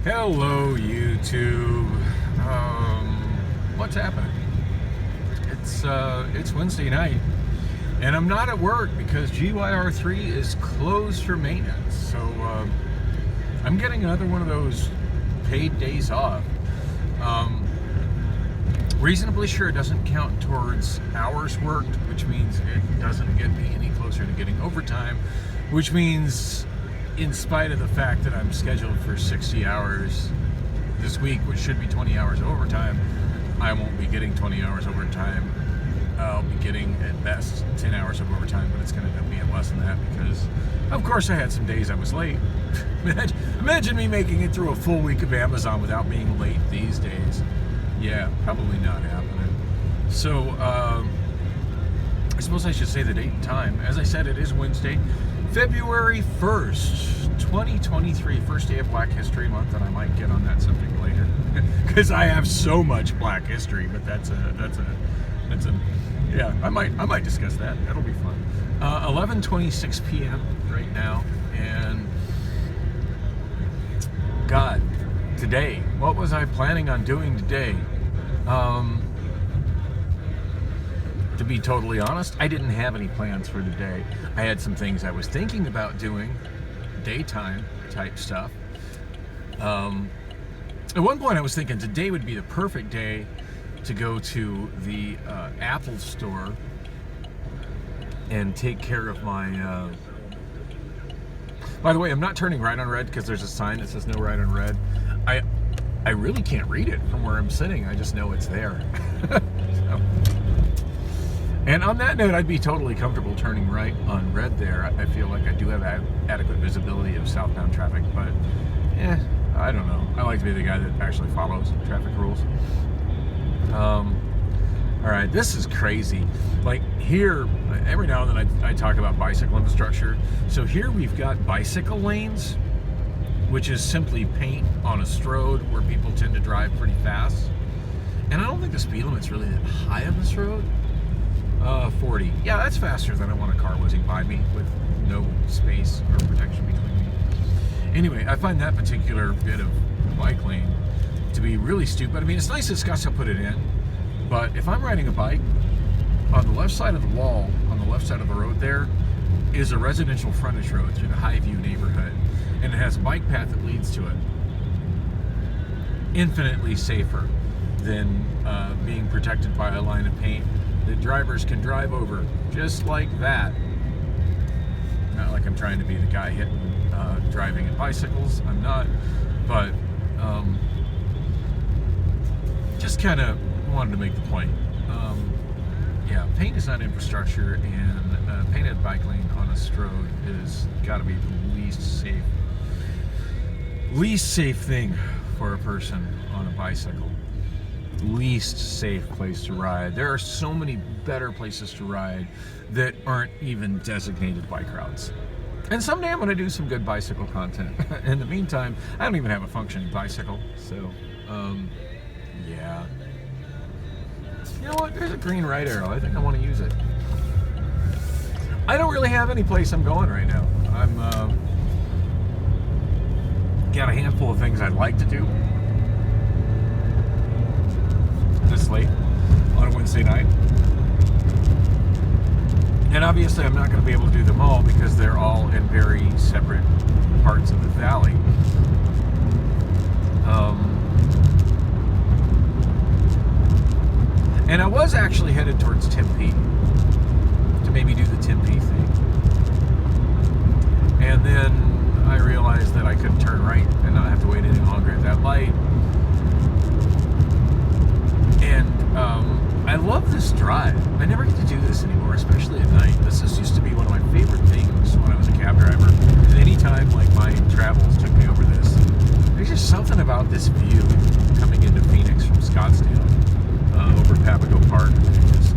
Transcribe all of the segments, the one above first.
Hello, YouTube. What's happening? It's Wednesday night, and I'm not at work because GYR3 is closed for maintenance. So I'm getting another one of those paid days off. Reasonably sure it doesn't count towards hours worked, which means it doesn't get me any closer to getting overtime, which means, in spite of the fact that I'm scheduled for 60 hours this week, which should be 20 hours of overtime, I won't be getting 20 hours overtime. I'll be getting at best 10 hours of overtime, but it's going to end up being less than that because, of course, I had some days I was late. Imagine me making it through a full week of Amazon without being late these days. Yeah, probably not happening. So, I suppose I should say the date and time. As I said, it is Wednesday, February 1st, 2023, first day of Black History Month, and I might get on that subject later because I have so much Black history. But yeah, I might discuss that. That'll be fun. 11:26 p.m. right now, and God, today, what was I planning on doing today? To be totally honest, I didn't have any plans for today. I had some things I was thinking about doing, daytime type stuff. At one point I was thinking today would be the perfect day to go to the Apple store and take care of my... By the way, I'm not turning right on red because there's a sign that says no right on red. I really can't read it from where I'm sitting. I just know it's there. So. And on that note, I'd be totally comfortable turning right on red there. I feel like I do have adequate visibility of southbound traffic, but I don't know. I like to be the guy that actually follows traffic rules. All right, this is crazy. Like here, every now and then I talk about bicycle infrastructure. So here we've got bicycle lanes, which is simply paint on a road where people tend to drive pretty fast. And I don't think the speed limit's really that high on this road. 40. Yeah, that's faster than I want a car whizzing by me with no space or protection between me. Anyway, I find that particular bit of bike lane to be really stupid. I mean, it's nice that Scottsdale put it in, but if I'm riding a bike, on the left side of the wall, on the left side of the road there, is a residential frontage road through the Highview neighborhood, and it has a bike path that leads to it. Infinitely safer than being protected by a line of paint that drivers can drive over just like that. Not like I'm trying to be the guy hitting driving at bicycles. I'm not, but just kind of wanted to make the point. Yeah, paint is not infrastructure, and painted bike lane on a road is got to be the least safe thing for a person on a bicycle. Least safe place to ride. There are so many better places to ride that aren't even designated bike routes. And someday I'm going to do some good bicycle content. In the meantime, I don't even have a functioning bicycle, so yeah. You know what? There's a green right arrow. I think I want to use it. I don't really have any place I'm going right now. I'm got a handful of things I'd like to do this late on a Wednesday night. And obviously I'm not going to be able to do them all because they're all in very separate parts of the valley. And I was actually headed towards Tempe to maybe do the Tempe thing. And then I realized that I could turn right and not have to wait any longer at that light. And I love this drive. I never get to do this anymore, especially at night. This used to be one of my favorite things when I was a cab driver. Anytime like my travels took me over this, there's just something about this view coming into Phoenix from Scottsdale over Papago Park. It just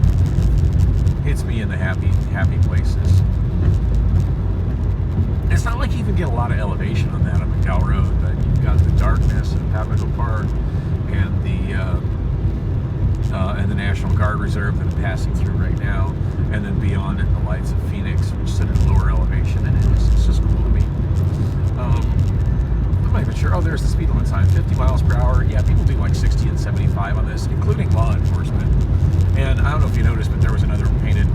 hits me in the happy places. It's not like you even get a lot of elevation on that on McDowell Road, but you've got the darkness of Papago Park and the National Guard Reserve that I'm passing through right now, and then beyond it, the lights of Phoenix, which sit at lower elevation, and it's just cool to me. I'm not even sure. Oh, there's the speed limit time. 50 miles per hour. Yeah, people do like 60 and 75 on this, including law enforcement. And I don't know if you noticed, but there was another painted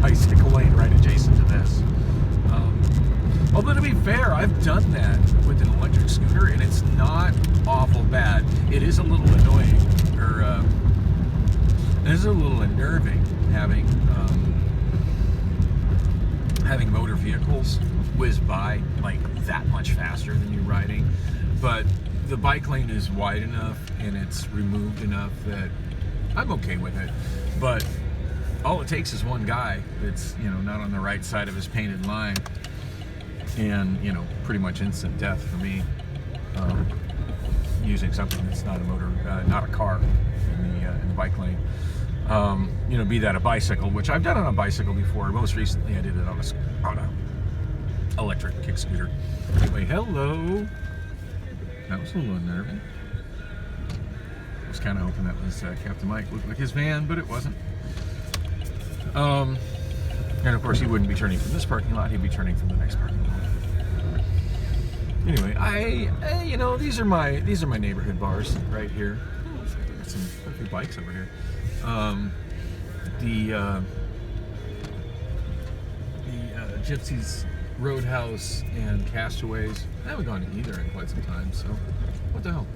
bicycle lane right adjacent to this. Although to be fair, I've done that with an electric scooter, and it's not awful bad. It is a little annoying, or it is a little unnerving having motor vehicles whiz by like that much faster than you riding. But the bike lane is wide enough and it's removed enough that I'm okay with it. But all it takes is one guy that's, not on the right side of his painted line, and pretty much instant death for me, using something that's not a motor, not a car in the bike lane. Be that a bicycle, which I've done on a bicycle before. Most recently I did it on a electric kick scooter. Anyway, hello. That was a little unnerving. I was kind of hoping that was Captain Mike. Looked like his van, but it wasn't. And of course he wouldn't be turning from this parking lot, he'd be turning from the next parking lot. Anyway, these are my neighborhood bars right here. Oh, looks like I got a few bikes over here. The Gypsies Roadhouse and Castaways. I haven't gone to either in quite some time, so what the hell?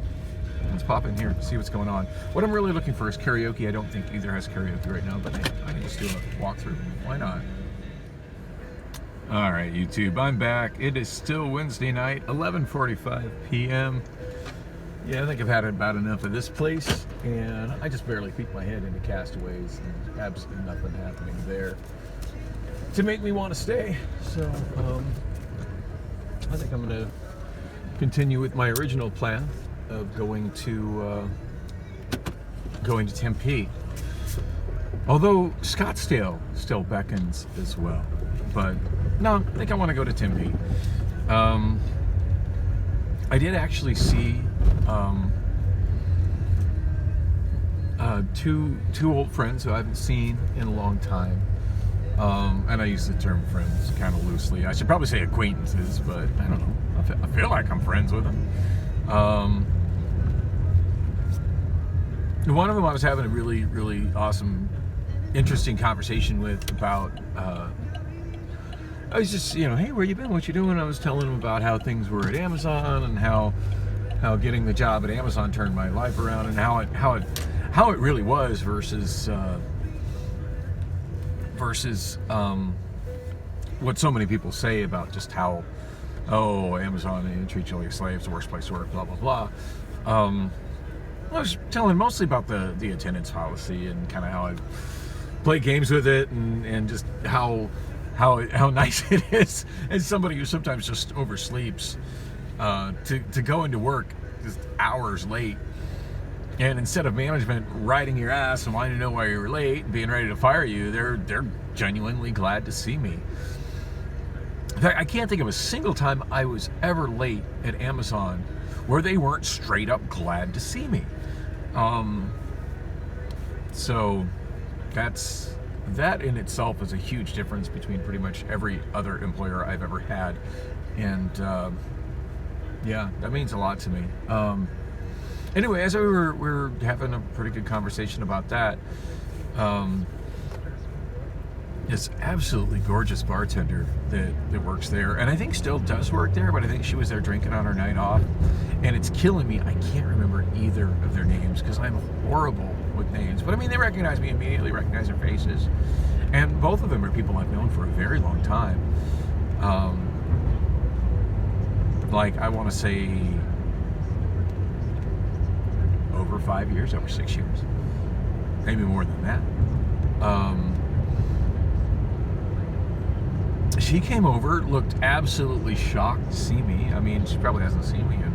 Let's pop in here and see what's going on. What I'm really looking for is karaoke. I don't think either has karaoke right now, but I can just do a walkthrough. Why not? All right, YouTube, I'm back. It is still Wednesday night, 11:45 p.m. Yeah, I think I've had about enough of this place, and I just barely peeked my head into Castaways, and absolutely nothing happening there to make me want to stay. So, I think I'm going to continue with my original plan of going to Tempe. Although Scottsdale still beckons as well, but no, I think I want to go to Tempe. I did actually see two old friends who I haven't seen in a long time. And I use the term friends kind of loosely. I should probably say acquaintances, but I don't know. I feel like I'm friends with them. One of them I was having a really, really awesome, interesting conversation with about, I was just, hey, where you been? What you doing? I was telling him about how things were at Amazon and how getting the job at Amazon turned my life around, and how it really was versus what so many people say about just how, Amazon treats you like slaves, the worst place to work, blah blah blah. I was telling mostly about the attendance policy and kind of how I play games with it, and just how nice it is as somebody who sometimes just oversleeps, to go into work just hours late, and instead of management riding your ass and wanting to know why you were late and being ready to fire you, they're genuinely glad to see me. In fact, I can't think of a single time I was ever late at Amazon where they weren't straight up glad to see me. So that in itself is a huge difference between pretty much every other employer I've ever had, and yeah, that means a lot to me. Anyway, as we were having a pretty good conversation about that, this absolutely gorgeous bartender that works there, and I think still does work there, but I think she was there drinking on her night off, and it's killing me. I can't remember either of their names because I'm horrible with names, but I mean, they recognize me immediately, recognize their faces, and both of them are people I've known for a very long time. Like, I want to say over 5 years, over 6 years, maybe more than that. She came over, looked absolutely shocked to see me. I mean, she probably hasn't seen me in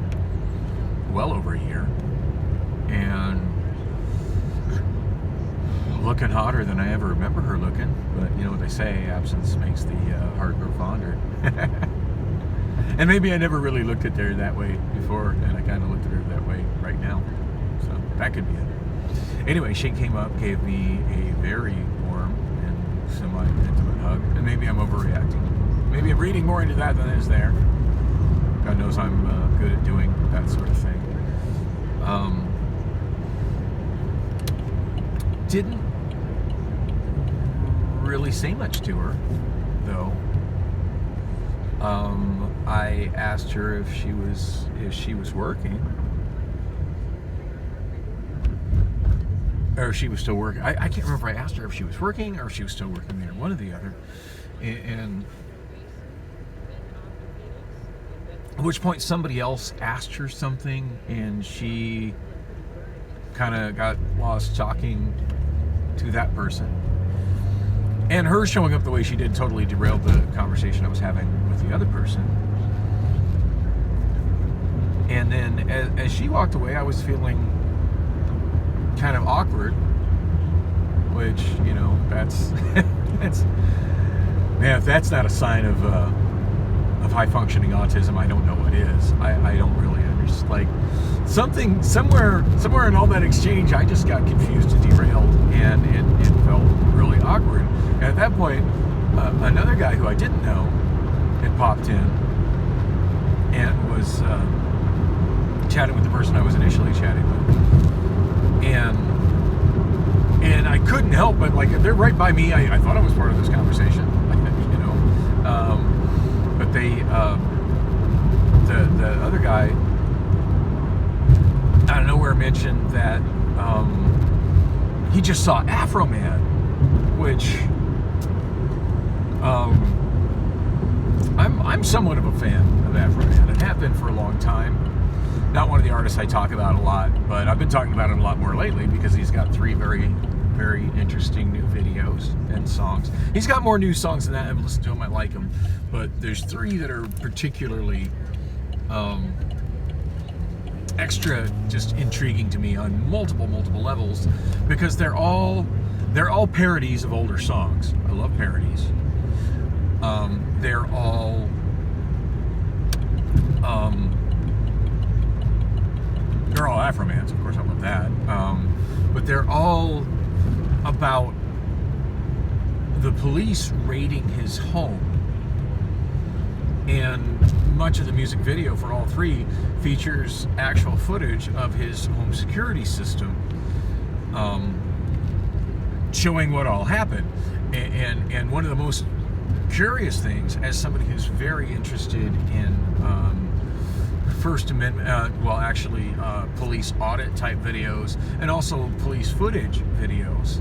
well over a year, and looking hotter than I ever remember her looking. But you know what they say, absence makes the heart grow fonder. And maybe I never really looked at her that way before, and I kind of looked at her that way right now. So that could be it. Anyway, she came up, gave me a very warm and semi-intimate hug, and maybe I'm overreacting. Maybe I'm reading more into that than is there. God knows I'm good at doing that sort of thing. Didn't really say much to her, though. I asked her if she was working, or if she was still working. I can't remember if I asked her if she was working or if she was still working there, one or the other. And at which point somebody else asked her something, and she kind of got lost talking to that person. And her showing up the way she did totally derailed the conversation I was having with the other person. And then as she walked away, I was feeling kind of awkward, which, you know, that's man, if that's not a sign of high functioning autism, I don't know what is. I don't really understand. Like, somewhere in all that exchange, I just got confused and derailed, and it felt really awkward. And at that point, another guy who I didn't know had popped in and was chatting with the person I was initially chatting with, and I couldn't help but, like, they're right by me. I thought I was part of this conversation, you know, but they, the other guy out of nowhere mentioned that he just saw Afro Man, which I'm somewhat of a fan of Afro Man and have been for a long time. Not one of the artists I talk about a lot, but I've been talking about him a lot more lately because he's got 3 very, very interesting new videos and songs. He's got more new songs than that. I've listened to him, I like him, but there's 3 that are particularly extra just intriguing to me on multiple levels, because they're all parodies of older songs. I love parodies. They're all Afro-Mans, of course, I love that. But they're all about the police raiding his home. And much of the music video for all 3 features actual footage of his home security system, showing what all happened. And one of the most curious things, as somebody who's very interested in First Amendment, police audit type videos, and also police footage videos,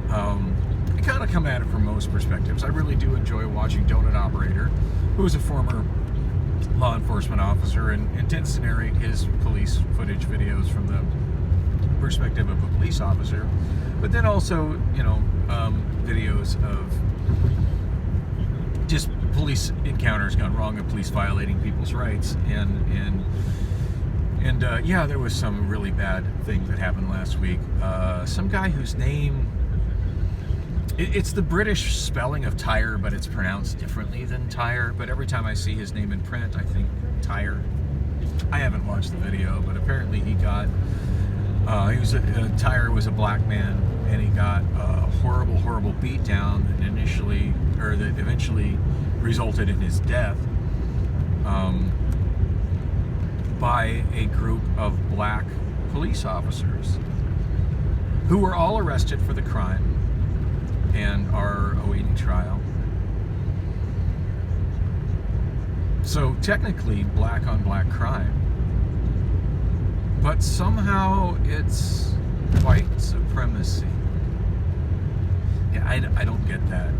I kind of come at it from most perspectives. I really do enjoy watching Donut Operator, who is a former law enforcement officer, and tends to narrate his police footage videos from the perspective of a police officer, but then also, you know, videos of just police encounters gone wrong, and police violating people's rights, and yeah, there was some really bad thing that happened last week. Some guy whose name, it's the British spelling of Tyre, but it's pronounced differently than Tyre. But every time I see his name in print, I think Tyre. I haven't watched the video, but apparently he got, Tyre was a black man, and he got a horrible beatdown that eventually resulted in his death, by a group of black police officers who were all arrested for the crime and are awaiting trial. So technically black on black crime, but somehow it's white supremacy. Yeah, I don't get that.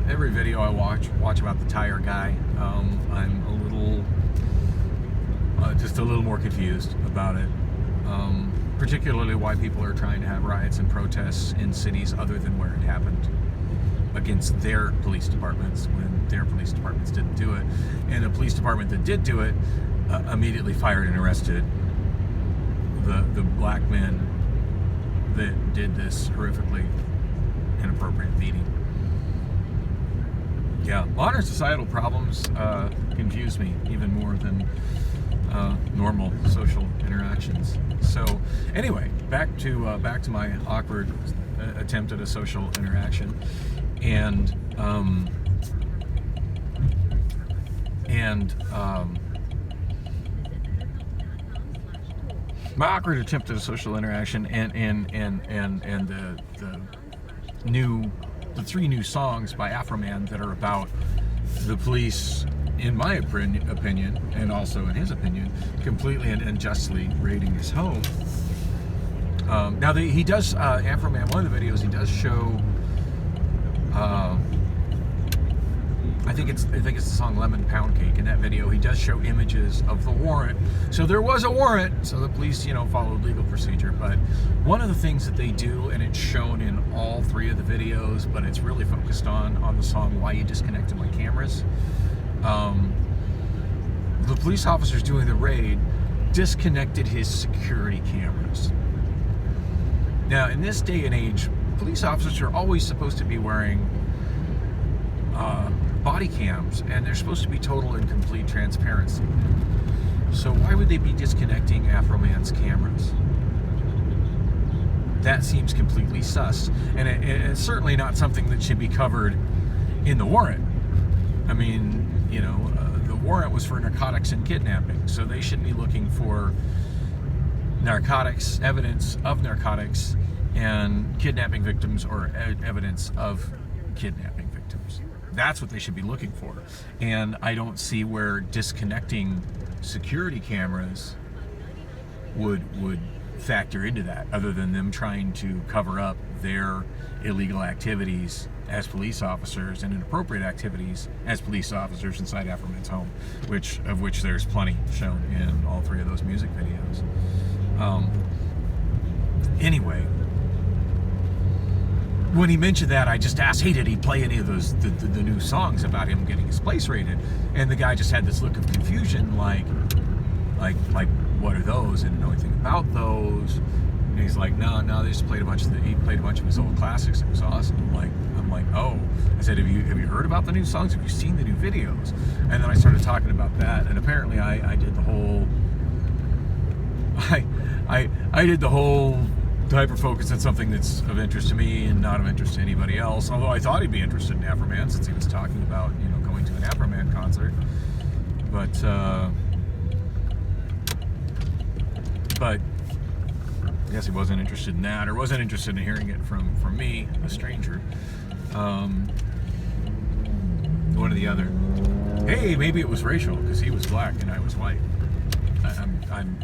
Every video I watch about the Tyre guy, I'm a little, just a little more confused about it. Particularly why people are trying to have riots and protests in cities other than where it happened, against their police departments, when their police departments didn't do it. And the police department that did do it immediately fired and arrested the black men that did this horrifically inappropriate beating. Yeah, modern societal problems confuse me even more than normal social interactions. So anyway, back to my awkward attempt at a social interaction, and My awkward attempt at a social interaction, and the 3 new songs by Afroman that are about the police, in my opinion, and also in his opinion, completely and unjustly raiding his home. Now he does, Afroman, one of the videos he does show, I think it's the song Lemon Pound Cake. In that video, he does show images of the warrant. So there was a warrant, so the police, followed legal procedure. But one of the things that they do, and it's shown in all 3 of the videos, but it's really focused on the song Why You Disconnected My Cameras. The police officers doing the raid disconnected his security cameras. Now, in this day and age, police officers are always supposed to be wearing body cams, and they're supposed to be total and complete transparency. So why would they be disconnecting Afroman's cameras? That seems completely sus, and it's certainly not something that should be covered in the warrant. I mean, the warrant was for narcotics and kidnapping, so they shouldn't be looking for narcotics, evidence of narcotics and kidnapping victims, or evidence of kidnapping victims. That's what they should be looking for. And I don't see where disconnecting security cameras would factor into that, other than them trying to cover up their illegal activities as police officers and inappropriate activities as police officers inside Afroman's home, of which there's plenty shown in all 3 of those music videos. Anyway, when he mentioned that, I just asked, hey, did he play any of those the new songs about him getting his place raided? And the guy just had this look of confusion, like what are those? I didn't know anything about those. And he's like, no, they just played he played a bunch of his old classics. It was awesome. I'm like, oh. I said, have you heard about the new songs? Have you seen the new videos? And then I started talking about that, and apparently I did the whole I did the whole hyper focus on something that's of interest to me and not of interest to anybody else. Although I thought he'd be interested in Afroman, since he was talking about going to an Afroman concert. But I guess he wasn't interested in that, or wasn't interested in hearing it from me, a stranger. One or the other. Hey, maybe it was racial because he was black and I was white.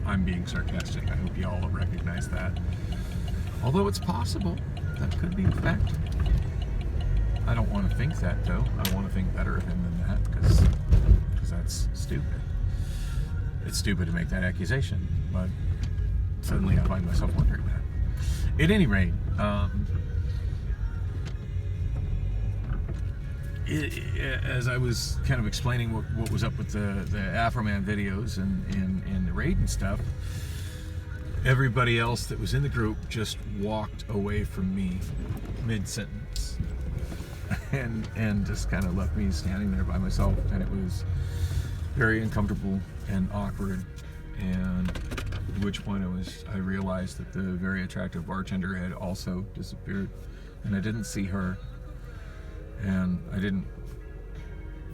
I'm being sarcastic. I hope you all recognize that. Although it's possible that could be a fact. I don't want to think that, though. I want to think better of him than that, because that's stupid. It's stupid to make that accusation, but suddenly I find myself wondering that. At any rate, as I was kind of explaining what was up with the Afroman videos and the raid and stuff, everybody else that was in the group just walked away from me mid-sentence and just kind of left me standing there by myself, and it was very uncomfortable and awkward. And at which point I realized that the very attractive bartender had also disappeared, and I didn't see her, and I didn't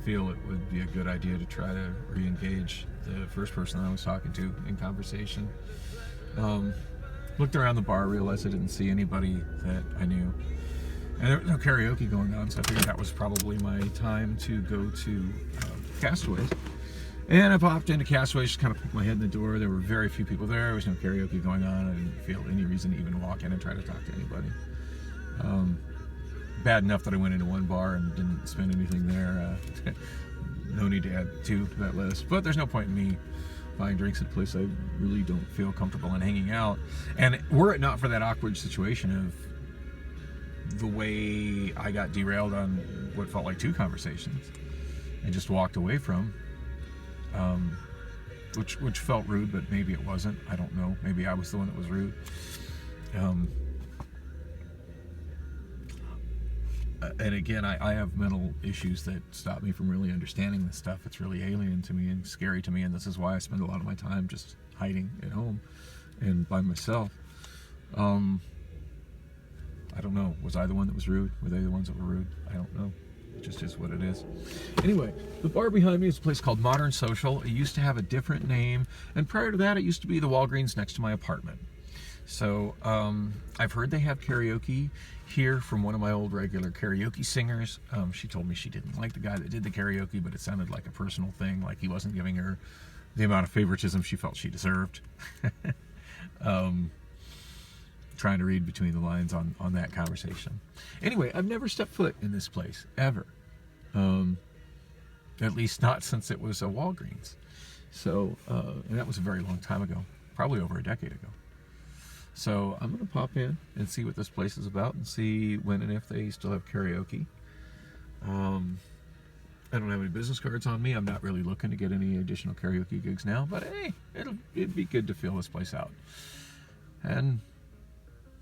feel it would be a good idea to try to re-engage the first person I was talking to in conversation. Looked around the bar, realized I didn't see anybody that I knew, and there was no karaoke going on, so I figured that was probably my time to go to Castaways. And I popped into Castaways, just kind of poked my head in the door. There were very few people there. There was no karaoke going on. I didn't feel any reason to even walk in and try to talk to anybody. Bad enough that I went into one bar and didn't spend anything there. No need to add 2 to that list. But there's no point in me buying drinks at a place I really don't feel comfortable in hanging out. And were it not for that awkward situation of the way I got derailed on what felt like 2 conversations and just walked away from, which felt rude, but maybe it wasn't. I don't know. Maybe I was the one that was rude. And again, I have mental issues that stop me from really understanding this stuff. It's really alien to me and scary to me, and this is why I spend a lot of my time just hiding at home and by myself. I don't know. Was I the one that was rude? Were they the ones that were rude? I don't know. It just is what it is. Anyway, the bar behind me is a place called Modern Social. It used to have a different name, and prior to that, it used to be the Walgreens next to my apartment. So I've heard they have karaoke here from one of my old regular karaoke singers. She told me she didn't like the guy that did the karaoke, but it sounded like a personal thing, like he wasn't giving her the amount of favoritism she felt she deserved. Trying to read between the lines on that conversation. Anyway, I've never stepped foot in this place, ever. At least not since it was a Walgreens. So, and that was a very long time ago, probably over a decade ago. So I'm going to pop in and see what this place is about and see when and if they still have karaoke. I don't have any business cards on me. I'm not really looking to get any additional karaoke gigs now, but hey, it'd be good to feel this place out. And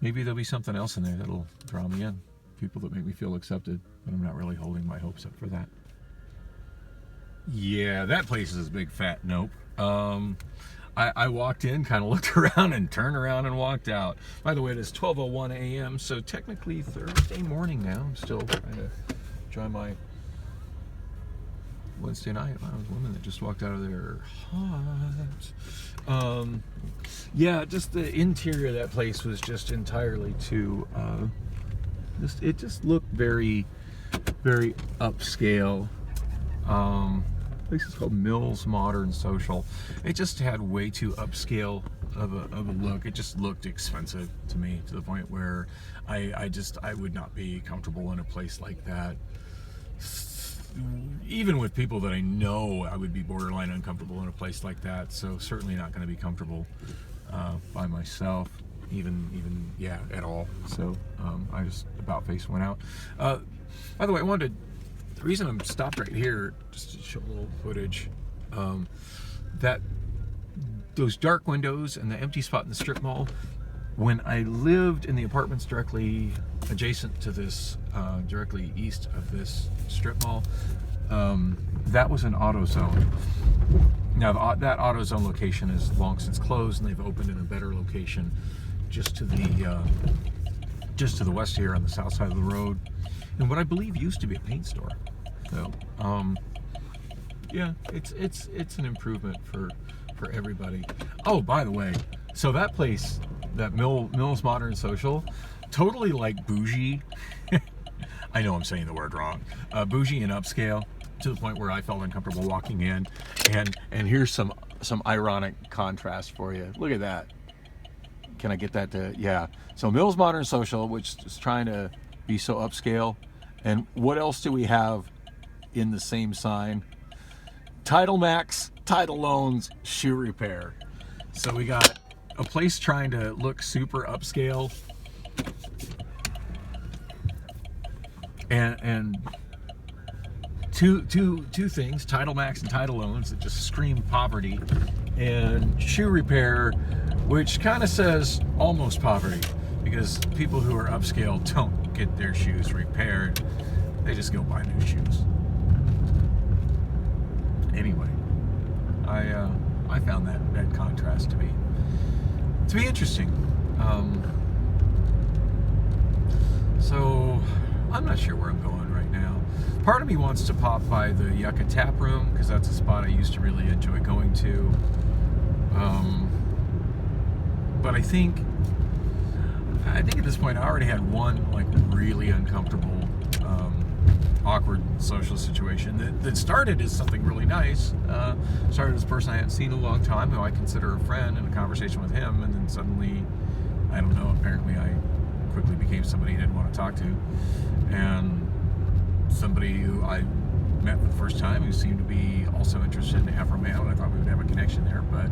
maybe there'll be something else in there that'll draw me in. People that make me feel accepted, but I'm not really holding my hopes up for that. Yeah, that place is a big fat nope. I walked in, kind of looked around, and turned around and walked out. By the way, it is 12:01 a.m., so technically Thursday morning now. I'm still trying to enjoy my Wednesday night. Wow, there's a woman that just walked out of there hot. Yeah, just the interior of that place was just entirely too... it just looked very, very upscale. Place is called Mills Modern Social. It just had way too upscale of a look. It just looked expensive to me, to the point where I would not be comfortable in a place like that. Even with people that I know, I would be borderline uncomfortable in a place like that. So certainly not going to be comfortable by myself, even at all. So I just about face went out. By the way, the reason I'm stopped right here, just to show a little footage, that those dark windows and the empty spot in the strip mall, when I lived in the apartments directly adjacent to this, directly east of this strip mall, that was an AutoZone. Now that AutoZone location is long since closed, and they've opened in a better location just to the west here on the south side of the road, and what I believe used to be a paint store. So, yeah, it's an improvement for everybody. Oh, by the way, so that place, that Mills Modern Social, totally like bougie. I know I'm saying the word wrong. Bougie and upscale, to the point where I felt uncomfortable walking in. And here's some ironic contrast for you. Look at that. Can I get that to, yeah. So Mills Modern Social, which is trying to be so upscale. And what else do we have in the same sign? Title Max, Title Loans, Shoe Repair. So we got a place trying to look super upscale, and two things, Title Max and Title Loans, that just scream poverty, and Shoe Repair, which kind of says almost poverty, because people who are upscale don't get their shoes repaired. They just go buy new shoes. Anyway, I found that contrast to be interesting. So I'm not sure where I'm going right now. Part of me wants to pop by the Yucca Tap Room, because that's a spot I used to really enjoy going to. But I think at this point I already had one like really uncomfortable, awkward social situation that started as something really nice. Started as a person I hadn't seen in a long time, who I consider a friend, in a conversation with him, and then suddenly, I don't know, apparently I quickly became somebody he didn't want to talk to, and somebody who I met for the first time who seemed to be also interested in Afro male, and I thought we would have a connection there, but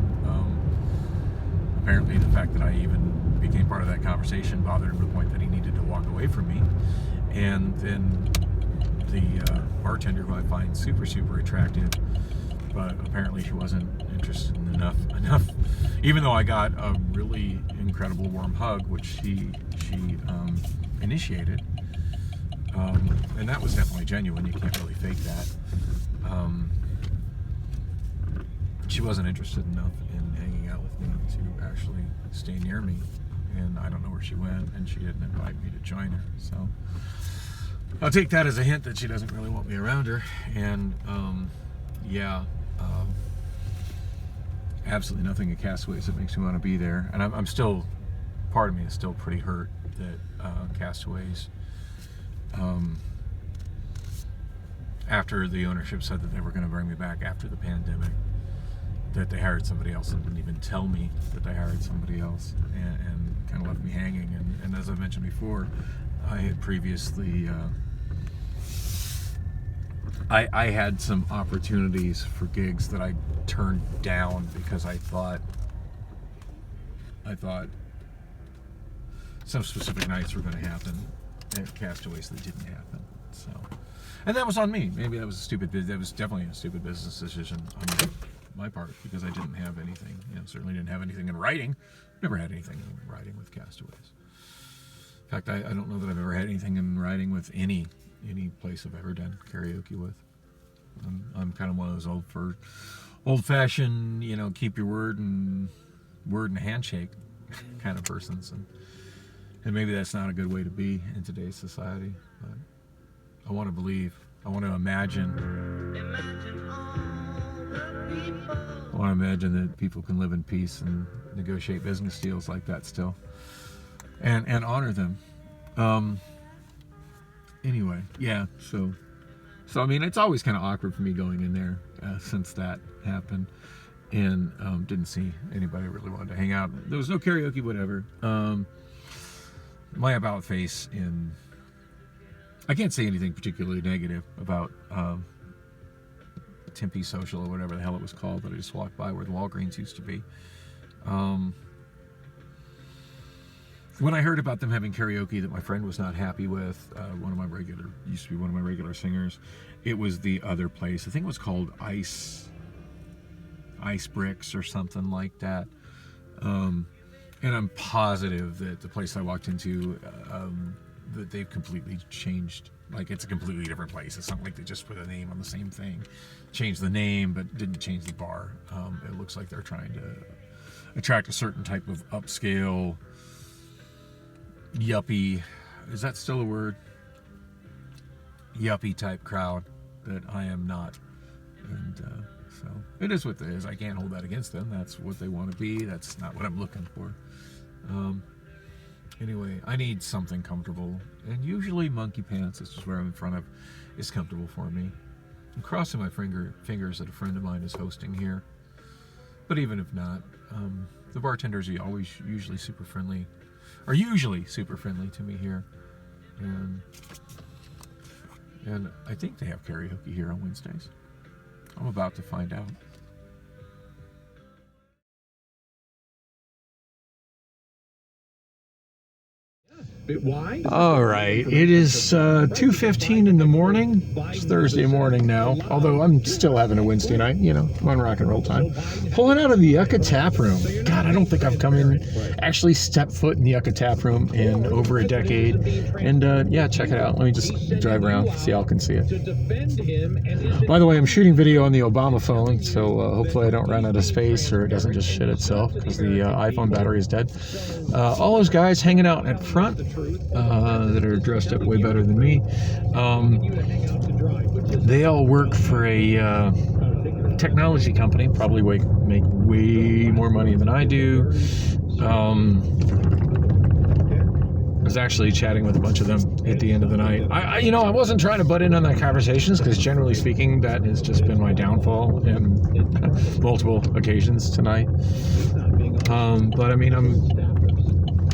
apparently the fact that I even became part of that conversation bothered him to the point that he needed to walk away from me. And then the bartender, who I find super, super attractive, but apparently she wasn't interested in enough, even though I got a really incredible warm hug, which she initiated, and that was definitely genuine. You can't really fake that. She wasn't interested enough in hanging out with me to actually stay near me, and I don't know where she went, and she didn't invite me to join her. So I'll take that as a hint that she doesn't really want me around her. And absolutely nothing at Castaways that makes me want to be there. And I'm still, part of me is still pretty hurt that Castaways, after the ownership said that they were going to bring me back after the pandemic, that they hired somebody else and didn't even tell me that they hired somebody else, and kind of left me hanging. And as I mentioned before, I had previously I had some opportunities for gigs that I turned down because I thought some specific nights were going to happen at Castaways that didn't happen. So, and that was on me. Maybe that was definitely a stupid business decision on my part, because I didn't have anything. Certainly didn't have anything in writing. Never had anything in writing with Castaways. In fact, I don't know that I've ever had anything in writing with any place I've ever done karaoke with. I'm kind of one of those old-fashioned, keep your word and handshake kind of persons, and maybe that's not a good way to be in today's society. But I want to believe. I want to imagine. I want to imagine that people can live in peace and negotiate business deals like that still, and honor them. Anyway, yeah. So I mean, it's always kind of awkward for me going in there since that happened, and didn't see anybody really wanted to hang out. There was no karaoke, whatever. My about face I can't say anything particularly negative about Tempe Social or whatever the hell it was called, but I just walked by where the Walgreens used to be. When I heard about them having karaoke that my friend was not happy with, used to be one of my regular singers, it was the other place. I think it was called Ice Bricks or something like that. And I'm positive that the place I walked into, that they've completely changed. Like, it's a completely different place. It's not like they just put a name on the same thing, changed the name, but didn't change the bar. It looks like they're trying to attract a certain type of upscale, yuppie, is that still a word? Yuppie type crowd that I am not. And so it is what it is. I can't hold that against them. That's what they want to be. That's not what I'm looking for. Anyway, I need something comfortable, and usually monkey pants, this is where I'm in front of, is comfortable for me. I'm crossing my fingers that a friend of mine is hosting here, but even if not, the bartenders are usually super friendly to me here, and I think they have karaoke here on Wednesdays. I'm about to find out. Why? All right, it is 2:15 in the morning. It's Thursday morning now, although I'm still having a Wednesday night, come on, rock and roll time. Pulling out of the Yucca Tap Room. God, I don't think I've actually stepped foot in the Yucca Tap Room in over a decade. And check it out. Let me just drive around, see y'all can see it. By the way, I'm shooting video on the Obamaphone, so hopefully I don't run out of space or it doesn't just shit itself because the iPhone battery is dead. All those guys hanging out at front that are dressed up way better than me, they all work for a technology company, probably make way more money than I do. I was actually chatting with a bunch of them at the end of the night. I wasn't trying to butt in on that conversations because generally speaking, that has just been my downfall in multiple occasions tonight. But I mean,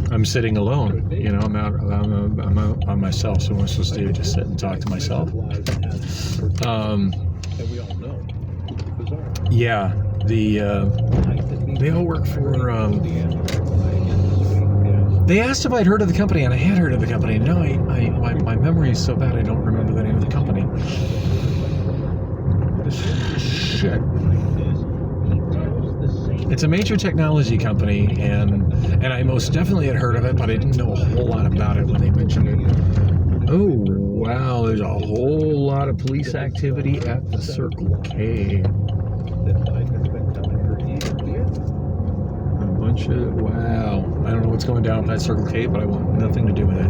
I'm sitting alone, I'm out on myself, so what am I supposed to do? Just sit and talk to myself? They all work for, they asked if I'd heard of the company, and I had heard of the company. No, my memory is so bad I don't remember the name of the company. Shit. It's a major technology company, and I most definitely had heard of it, but I didn't know a whole lot about it when they mentioned it. Oh, wow, there's a whole lot of police activity at the Circle K. Wow. I don't know what's going down with that Circle K, but I want nothing to do with it.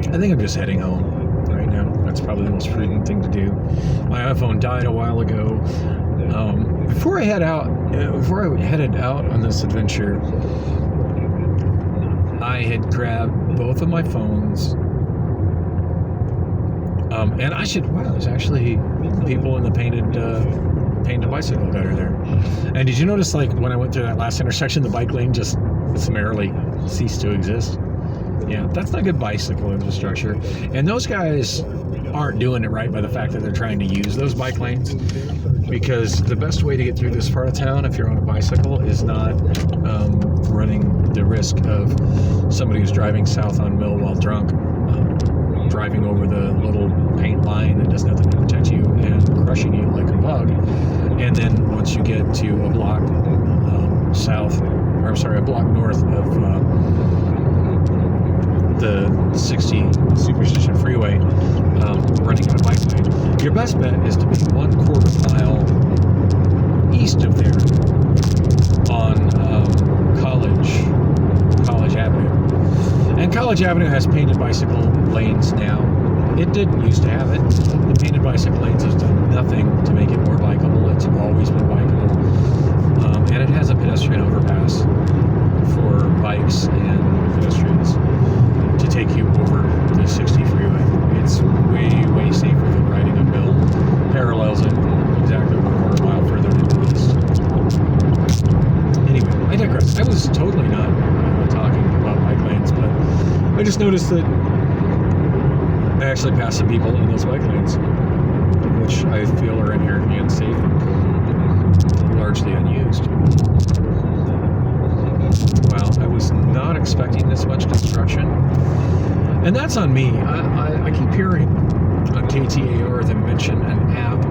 I think I'm just heading home right now. That's probably the most prudent thing to do. My iPhone died a while ago. Before I headed out on this adventure, I had grabbed both of my phones. And there's actually people in the painted bicycle that are there. And did you notice, like, when I went through that last intersection, the bike lane just summarily ceased to exist? Yeah, that's not good bicycle infrastructure. And those guys aren't doing it right by the fact that they're trying to use those bike lanes, because the best way to get through this part of town if you're on a bicycle is not running the risk of somebody who's driving south on Mill while drunk, driving over the little paint line that does nothing to protect you and crushing you like a bug. And then once you get to a block a block north of the 60 Superstition Freeway, running in a bike lane, your best bet is to be 1/4 mile east of there on College Avenue. And College Avenue has painted bicycle lanes now. It didn't used to have it. The painted bicycle lanes has done nothing to make it more bikeable. It's always been bikeable. And it has a pedestrian overpass for bikes and pedestrians to take you over the 60 freeway. It's way, way safer than riding a mill. Parallels it exactly 1/4 mile further to the east. Anyway, I digress. I was totally not talking about bike lanes, but I just noticed that I actually passed some people in those bike lanes, which I feel are inherently unsafe and largely unused. Wow, I was not expecting this much construction. And that's on me. I keep hearing on KTAR them mention an app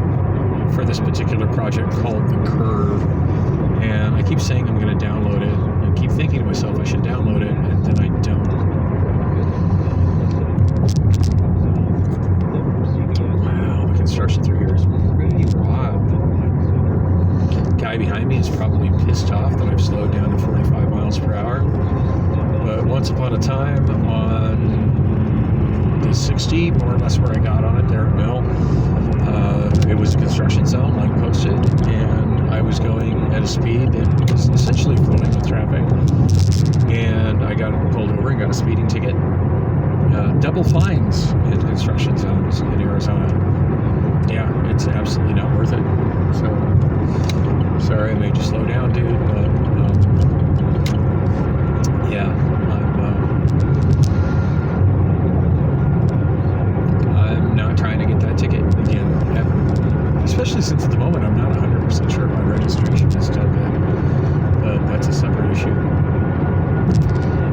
for this particular project called The Curve. And I keep saying I'm going to download it. I keep thinking to myself I should download it, and then I don't. Wow, the construction through here is pretty wild. Guy behind me is probably pissed off that I've slowed down to 45 miles per hour. But once upon a time on the 60, more or less where I got on it there at Mill, it was a construction zone, like posted, and I was going at a speed that was essentially flowing with traffic. And I got pulled over and got a speeding ticket. Double fines in construction zones in Arizona. Yeah, it's absolutely not worth it. So, sorry I made you slow down, dude, but I'm not trying to get that ticket again, ever. Especially since at the moment I'm not 100% sure my registration is still good. But that's a separate issue.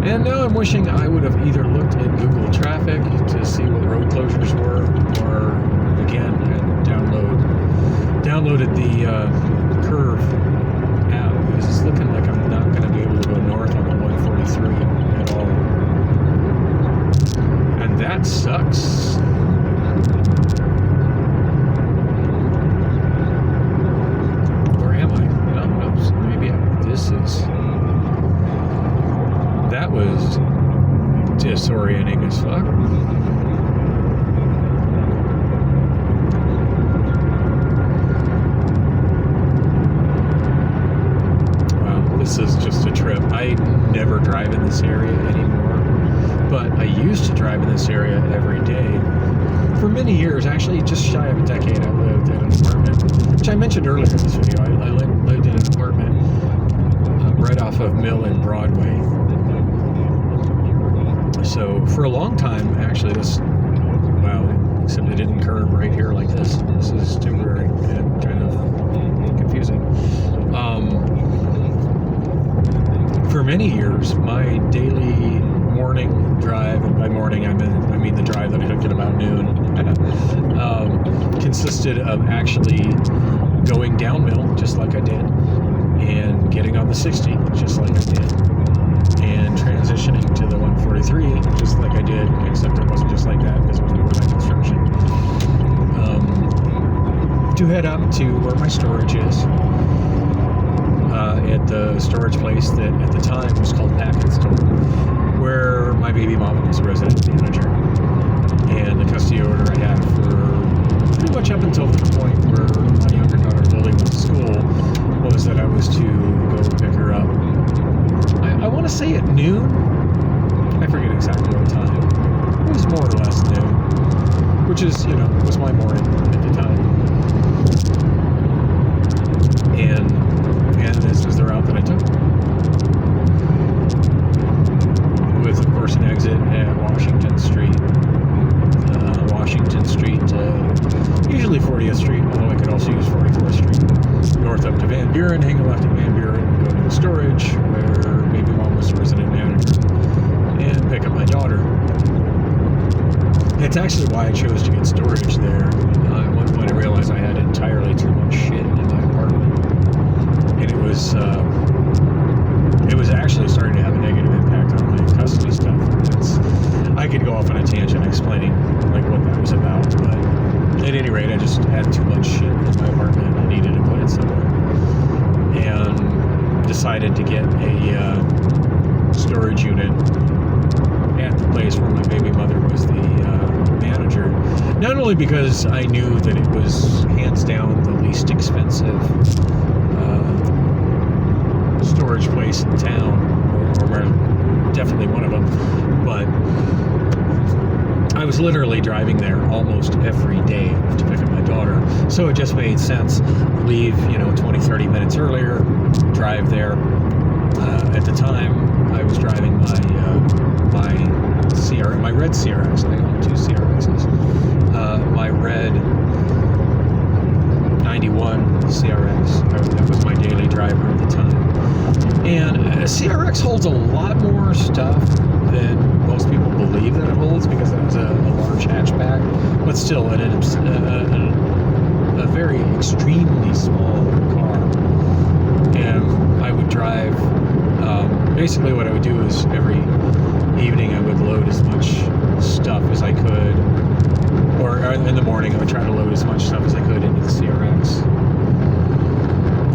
And now I'm wishing I would have either looked at Google Traffic to see what road closures were, or again, downloaded the Curve app, because it's looking like I'm not going to be able to go north on the 143 at all. And that sucks. Where am I? No, maybe that was disorienting as fuck. This is just a trip. I never drive in this area anymore, but I used to drive in this area every day. For many years, actually just shy of a decade, I lived in an apartment, which I mentioned earlier in this video. I lived in an apartment right off of Mill and Broadway. So for a long time, actually, except it didn't curve right here like this. This is temporary and kind of confusing. For many years, my daily morning drive, and by morning I mean the drive that I took at about noon, consisted of actually going downhill, just like I did, and getting on the 60, just like I did, and transitioning to the 143, just like I did, except it wasn't just like that because it was overnight construction, to head up to where my storage is. At the storage place that at the time was called Packet Store, where my baby mama was a resident manager. And the custody order I had for pretty much up until the point where my younger daughter Lily went to school was that I was to go pick her up. I want to say at noon. I forget exactly what time. It was more or less noon, which is, was my morning at the time. And this was the route that I took. With, of course, an exit at Washington Street. Usually 40th Street, although I could also use 44th Street. North up to Van Buren, hang a left at Van Buren, go to the storage, where baby mom was the resident manager, and pick up my daughter. It's actually why I chose to get storage there. At one point I realized I had entirely too much shit in my apartment. And it was actually starting to have a negative impact on my custody stuff. I could go off on a tangent explaining like what that was about, but at any rate, I just had too much shit in my apartment. I needed to put it somewhere. And decided to get a storage unit at the place where my baby mother was the manager. Not only because I knew that it was hands down the least expensive storage place in town, or definitely one of them, but I was literally driving there almost every day to pick up my daughter, so it just made sense. Leave 20-30 minutes earlier, drive there. At the time I was driving my red CRX. I own 2 CRXs. My red 91 CRX. That was my daily driver at the time. And a CRX holds a lot more stuff than most people believe that it holds, because it was a large hatchback, but still a very extremely small car. And I would drive, basically what I would do is every evening I would load as much stuff as I could, or in the morning I would try to load as much stuff as I could into the CRX,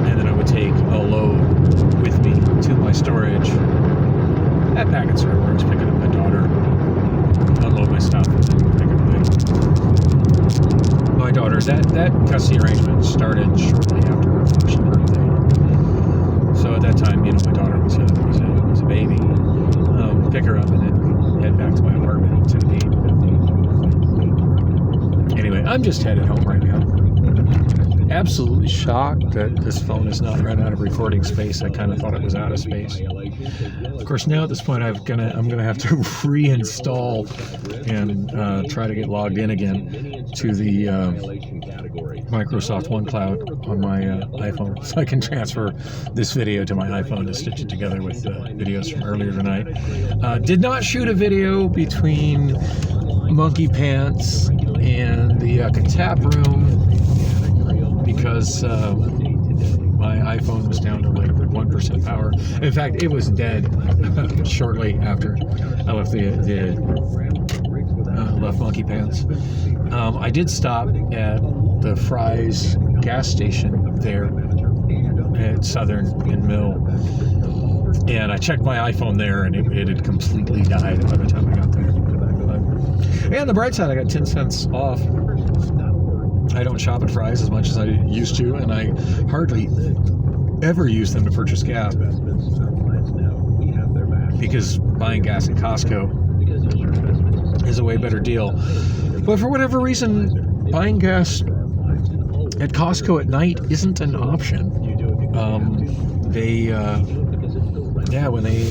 and then I would take a load with me to my storage at Packet Store, where I was picking up my daughter, unload my stuff, and then pick up my daughter. That custody arrangement started shortly after her first birthday. So at that time, my daughter was a baby. Pick her up and then head back to my apartment to the gate. Anyway, I'm just headed home right now. Absolutely shocked that this phone is not run out of recording space. I kind of thought it was out of space. Of course, now at this point, I'm gonna have to reinstall and try to get logged in again to the Microsoft OneCloud on my iPhone, so I can transfer this video to my iPhone to stitch it together with videos from earlier tonight. Did not shoot a video between Monkey Pants and the tap room, because my iPhone was down to like 1% power. In fact, it was dead shortly after I left left Monkey Pants. I did stop at the Fry's gas station there at Southern in Mill, and I checked my iPhone there, and it had completely died by the time I got there. And on the bright side, I got 10 cents off. I don't shop at Fry's as much as I used to, and I hardly ever use them to purchase gas, because buying gas at Costco is a way better deal. But for whatever reason, buying gas at Costco at night isn't an option.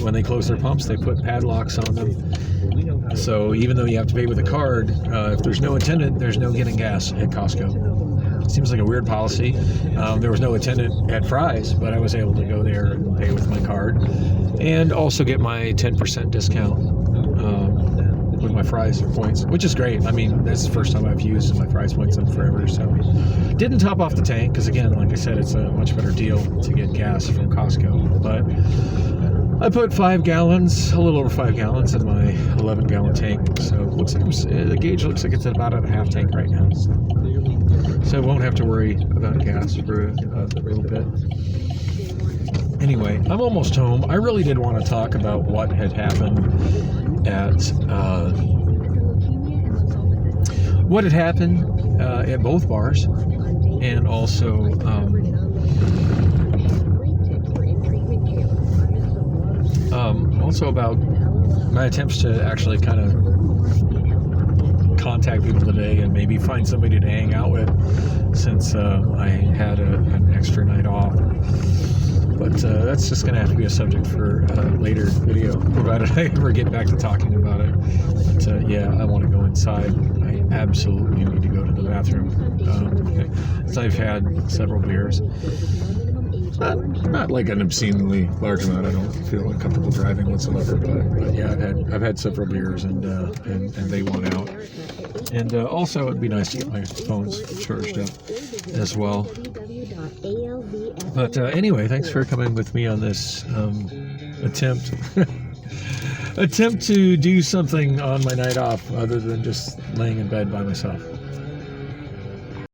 When they close their pumps, they put padlocks on them. So even though you have to pay with a card, if there's no attendant, there's no getting gas at Costco. It seems like a weird policy. There was no attendant at Fry's, but I was able to go there and pay with my card, and also get my 10% discount with my Fry's points, which is great. I mean, that's the first time I've used my Fry's points in forever. So didn't top off the tank, because again, like I said, it's a much better deal to get gas from Costco. But I put a little over 5 gallons in my 11-gallon tank. So it looks like the gauge looks like it's at about a half tank right now. So I won't have to worry about gas for a little bit. Anyway, I'm almost home. I really did want to talk about what had happened at what had happened at both bars, and also also about my attempts to actually kind of contact people today and maybe find somebody to hang out with, since I had an extra night off. But that's just going to have to be a subject for a later video, provided I ever get back to talking about it. But yeah, I want to go inside. I absolutely need to go to the bathroom. So I've had several beers. Not like an obscenely large amount. I don't feel uncomfortable driving whatsoever. But yeah, I've had several beers, and they won out. And also, it'd be nice to get my phones charged up as well. But anyway, thanks for coming with me on this attempt to do something on my night off other than just laying in bed by myself.